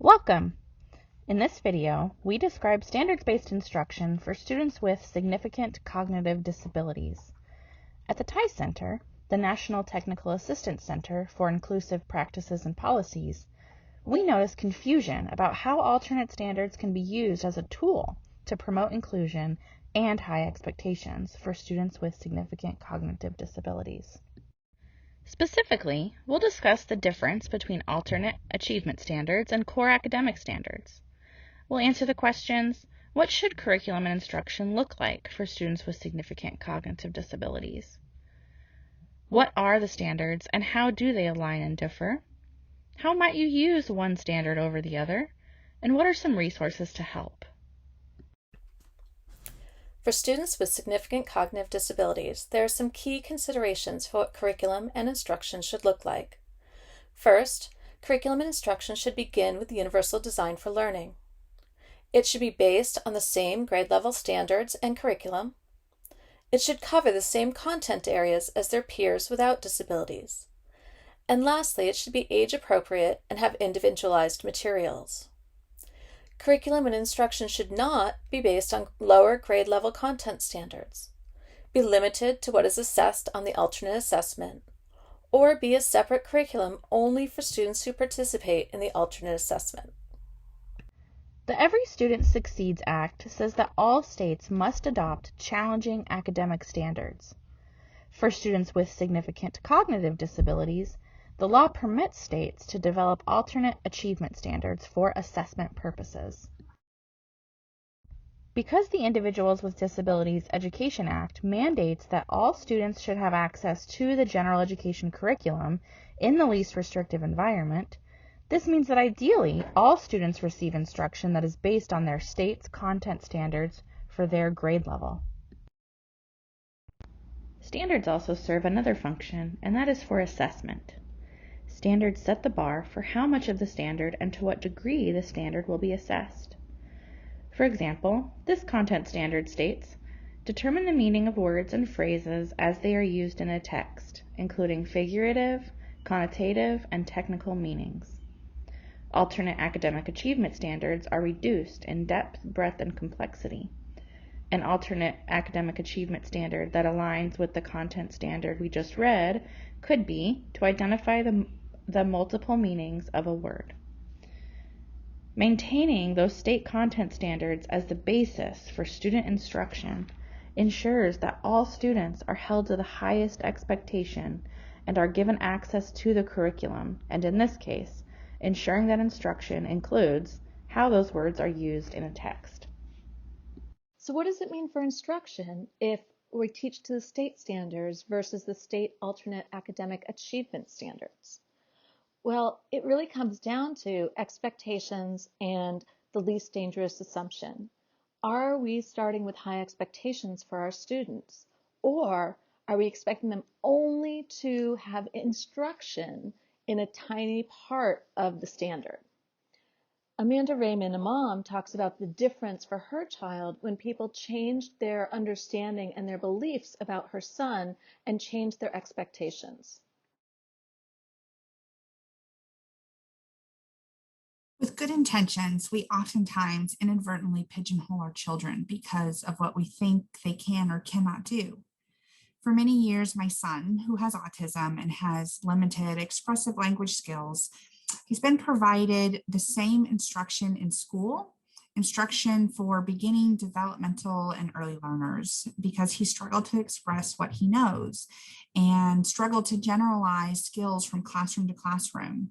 Welcome! In this video, we describe standards-based instruction for students with significant cognitive disabilities. At the TIE Center, the National Technical Assistance Center for Inclusive Practices and Policies, we notice confusion about how alternate standards can be used as a tool to promote inclusion and high expectations for students with significant cognitive disabilities. Specifically, we'll discuss the difference between alternate achievement standards and core academic standards. We'll answer the questions, what should curriculum and instruction look like for students with significant cognitive disabilities? What are the standards and how do they align and differ? How might you use one standard over the other? And what are some resources to help? For students with significant cognitive disabilities, there are some key considerations for what curriculum and instruction should look like. First, curriculum and instruction should begin with universal design for learning. It should be based on the same grade level standards and curriculum. It should cover the same content areas as their peers without disabilities. And lastly, it should be age appropriate and have individualized materials. Curriculum and instruction should not be based on lower grade level content standards, be limited to what is assessed on the alternate assessment, or be a separate curriculum only for students who participate in the alternate assessment. The Every Student Succeeds Act says that all states must adopt challenging academic standards. For students with significant cognitive disabilities, the law permits states to develop alternate achievement standards for assessment purposes. Because the Individuals with Disabilities Education Act mandates that all students should have access to the general education curriculum in the least restrictive environment, this means that ideally all students receive instruction that is based on their state's content standards for their grade level. Standards also serve another function, and that is for assessment. Standards set the bar for how much of the standard and to what degree the standard will be assessed. For example, this content standard states, determine the meaning of words and phrases as they are used in a text, including figurative, connotative, and technical meanings. Alternate academic achievement standards are reduced in depth, breadth, and complexity. An alternate academic achievement standard that aligns with the content standard we just read could be to identify the multiple meanings of a word. Maintaining those state content standards as the basis for student instruction ensures that all students are held to the highest expectation and are given access to the curriculum, and in this case, ensuring that instruction includes how those words are used in a text. So what does it mean for instruction if we teach to the state standards versus the state alternate academic achievement standards? Well, it really comes down to expectations and the least dangerous assumption. Are we starting with high expectations for our students, or are we expecting them only to have instruction in a tiny part of the standard? Amanda Raymond, a mom, talks about the difference for her child when people changed their understanding and their beliefs about her son and changed their expectations. With good intentions, we oftentimes inadvertently pigeonhole our children because of what we think they can or cannot do. For many years, my son, who has autism and has limited expressive language skills, he's been provided the same instruction in school, instruction for beginning, developmental, and early learners, because he struggled to express what he knows and struggled to generalize skills from classroom to classroom.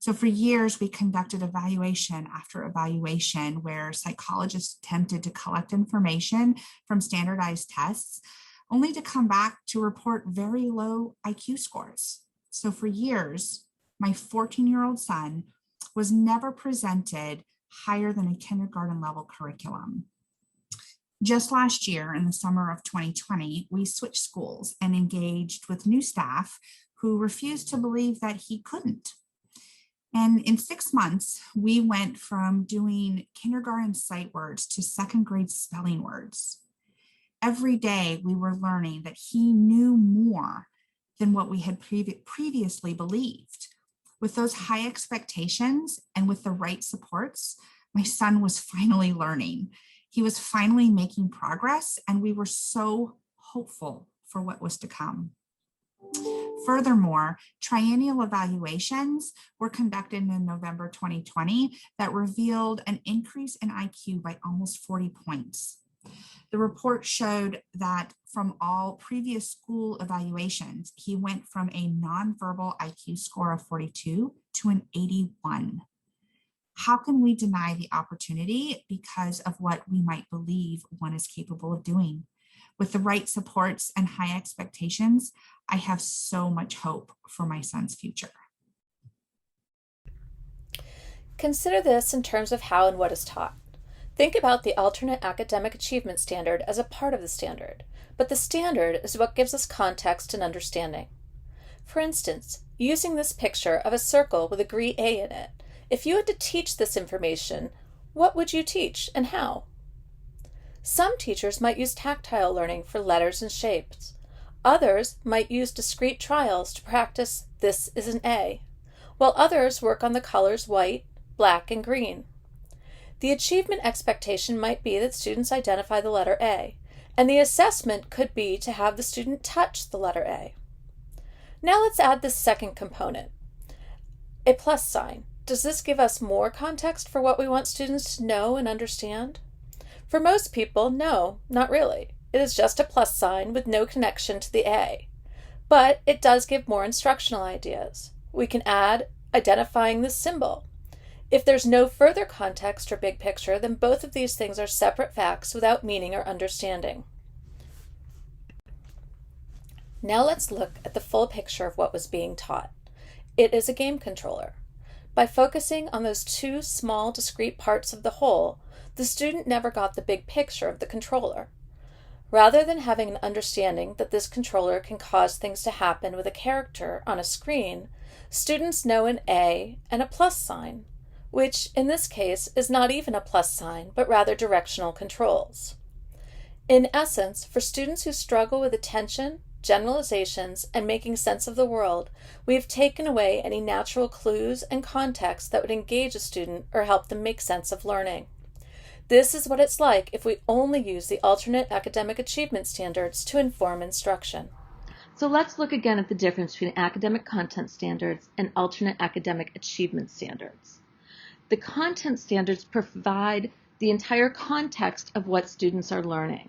So for years, we conducted evaluation after evaluation where psychologists attempted to collect information from standardized tests, only to come back to report very low IQ scores. So for years, my 14-year-old son was never presented higher than a kindergarten level curriculum. Just last year, in the summer of 2020, we switched schools and engaged with new staff who refused to believe that he couldn't. And in 6 months, we went from doing kindergarten sight words to second grade spelling words. Every day we were learning that he knew more than what we had previously believed. With those high expectations and with the right supports, my son was finally learning. He was finally making progress, and we were so hopeful for what was to come. Furthermore, triennial evaluations were conducted in November 2020 that revealed an increase in IQ by almost 40 points. The report showed that from all previous school evaluations, he went from a nonverbal IQ score of 42 to an 81. How can we deny the opportunity because of what we might believe one is capable of doing? With the right supports and high expectations, I have so much hope for my son's future. Consider this in terms of how and what is taught. Think about the alternate academic achievement standard as a part of the standard, but the standard is what gives us context and understanding. For instance, using this picture of a circle with a green A in it, if you had to teach this information, what would you teach and how? Some teachers might use tactile learning for letters and shapes. Others might use discrete trials to practice "this is an A," while others work on the colors white, black, and green. The achievement expectation might be that students identify the letter A, and the assessment could be to have the student touch the letter A. Now let's add this second component, a plus sign. Does this give us more context for what we want students to know and understand? For most people, no, not really. It is just a plus sign with no connection to the A. But it does give more instructional ideas. We can add identifying the symbol. If there's no further context or big picture, then both of these things are separate facts without meaning or understanding. Now let's look at the full picture of what was being taught. It is a game controller. By focusing on those two small discrete parts of the whole, the student never got the big picture of the controller. Rather than having an understanding that this controller can cause things to happen with a character on a screen, students know an A and a plus sign, which in this case is not even a plus sign, but rather directional controls. In essence, for students who struggle with attention, generalizations, and making sense of the world, we have taken away any natural clues and context that would engage a student or help them make sense of learning. This is what it's like if we only use the alternate academic achievement standards to inform instruction. So let's look again at the difference between academic content standards and alternate academic achievement standards. The content standards provide the entire context of what students are learning.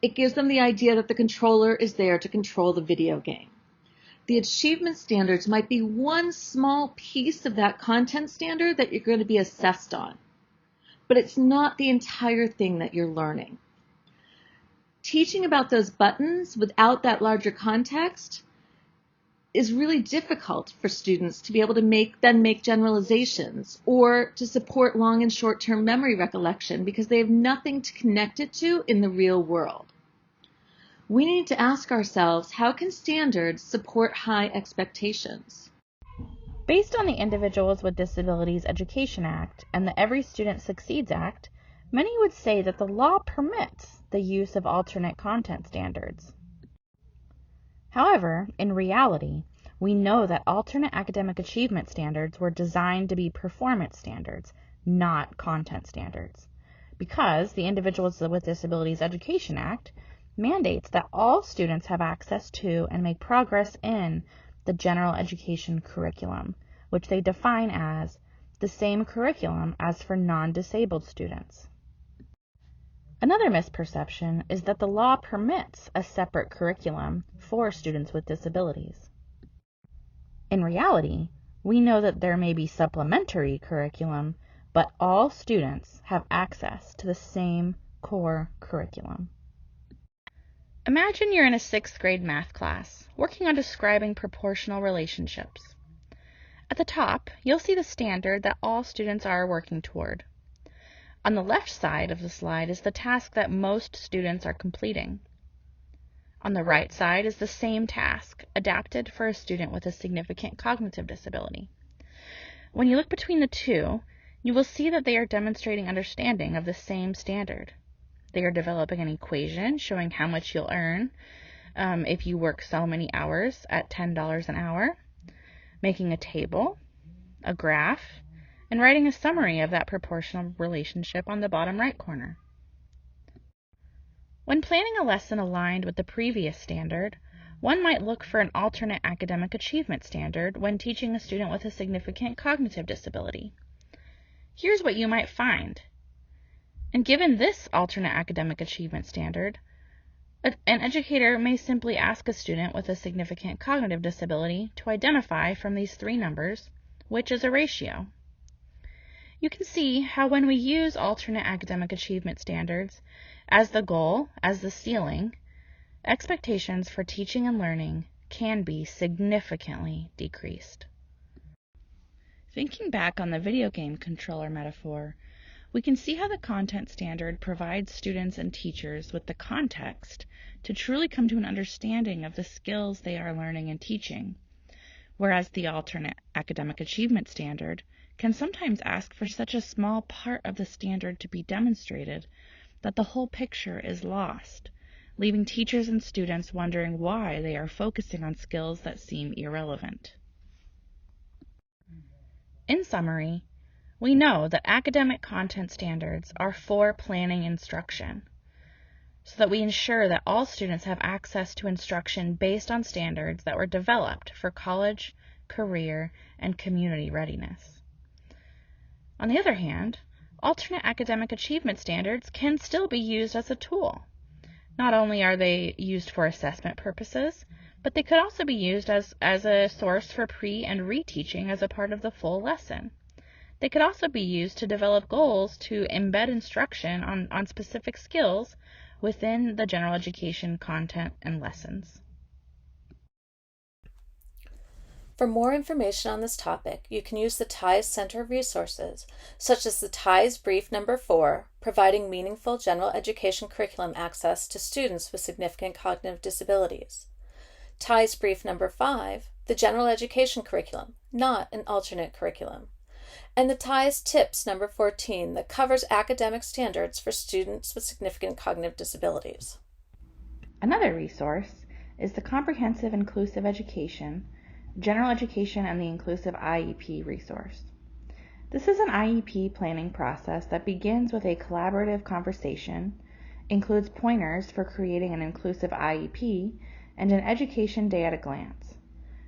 It gives them the idea that the controller is there to control the video game. The achievement standards might be one small piece of that content standard that you're going to be assessed on, but it's not the entire thing that you're learning. Teaching about those buttons without that larger context is really difficult for students to be able to make generalizations or to support long and short-term memory recollection because they have nothing to connect it to in the real world. We need to ask ourselves, how can standards support high expectations? Based on the Individuals with Disabilities Education Act and the Every Student Succeeds Act, many would say that the law permits the use of alternate content standards. However, in reality, we know that alternate academic achievement standards were designed to be performance standards, not content standards, because the Individuals with Disabilities Education Act mandates that all students have access to and make progress in the general education curriculum, which they define as the same curriculum as for non-disabled students. Another misperception is that the law permits a separate curriculum for students with disabilities. In reality, we know that there may be supplementary curriculum, but all students have access to the same core curriculum. Imagine you're in a 6th grade math class, working on describing proportional relationships. At the top, you'll see the standard that all students are working toward. On the left side of the slide is the task that most students are completing. On the right side is the same task, adapted for a student with a significant cognitive disability. When you look between the two, you will see that they are demonstrating understanding of the same standard. They are developing an equation showing how much you'll earn if you work so many hours at $10 an hour, making a table, a graph, and writing a summary of that proportional relationship on the bottom right corner. When planning a lesson aligned with the previous standard, one might look for an alternate academic achievement standard when teaching a student with a significant cognitive disability. Here's what you might find. And given this alternate academic achievement standard, an educator may simply ask a student with a significant cognitive disability to identify from these three numbers which is a ratio. You can see how when we use alternate academic achievement standards as the goal, as the ceiling, expectations for teaching and learning can be significantly decreased. Thinking back on the video game controller metaphor, we can see how the content standard provides students and teachers with the context to truly come to an understanding of the skills they are learning and teaching, whereas the alternate academic achievement standard can sometimes ask for such a small part of the standard to be demonstrated that the whole picture is lost, leaving teachers and students wondering why they are focusing on skills that seem irrelevant. In summary, we know that academic content standards are for planning instruction, so that we ensure that all students have access to instruction based on standards that were developed for college, career, and community readiness. On the other hand, alternate academic achievement standards can still be used as a tool. Not only are they used for assessment purposes, but they could also be used as a source for pre- and reteaching as a part of the full lesson. They could also be used to develop goals to embed instruction on specific skills within the general education content and lessons. For more information on this topic, you can use the TIES Center resources, such as the TIES Brief Number 4, providing meaningful general education curriculum access to students with significant cognitive disabilities. TIES Brief Number 5, the general education curriculum, not an alternate curriculum. And the TIES Tips Number 14 that covers academic standards for students with significant cognitive disabilities. Another resource is the Comprehensive Inclusive Education, General Education and the Inclusive IEP resource. This is an IEP planning process that begins with a collaborative conversation, includes pointers for creating an inclusive IEP, and an education day at a glance.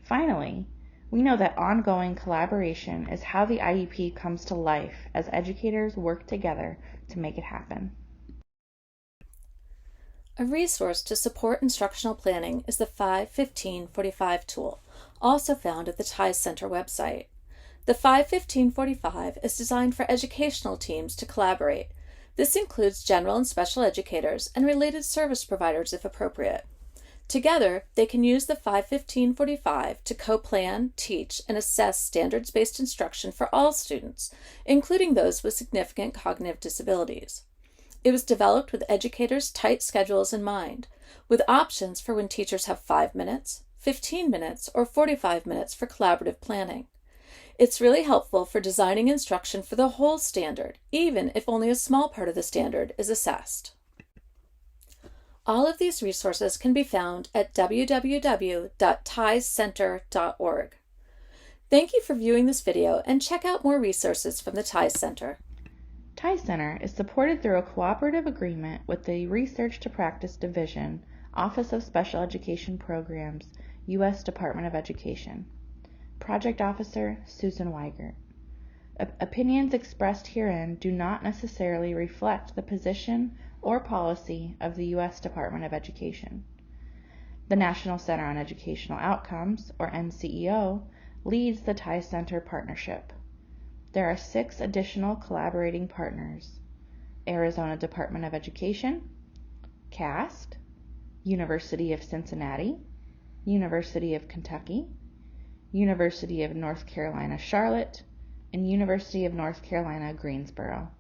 Finally, we know that ongoing collaboration is how the IEP comes to life as educators work together to make it happen. A resource to support instructional planning is the 5-15-45 tool, also found at the TIES Center website. The 5-15-45 is designed for educational teams to collaborate. This includes general and special educators and related service providers if appropriate. Together, they can use the 5-15-45 to co-plan, teach, and assess standards-based instruction for all students, including those with significant cognitive disabilities. It was developed with educators' tight schedules in mind, with options for when teachers have 5 minutes, 15 minutes, or 45 minutes for collaborative planning. It's really helpful for designing instruction for the whole standard, even if only a small part of the standard is assessed. All of these resources can be found at www.tiescenter.org. Thank you for viewing this video, and check out more resources from the TIES Center. TIES Center is supported through a cooperative agreement with the Research to Practice Division, Office of Special Education Programs, U.S. Department of Education. Project Officer, Susan Weigert. Opinions expressed herein do not necessarily reflect the position or policy of the U.S. Department of Education. The National Center on Educational Outcomes, or NCEO, leads the TIES Center partnership. There are 6 additional collaborating partners: Arizona Department of Education, CAST, University of Cincinnati, University of Kentucky, University of North Carolina Charlotte, and University of North Carolina Greensboro.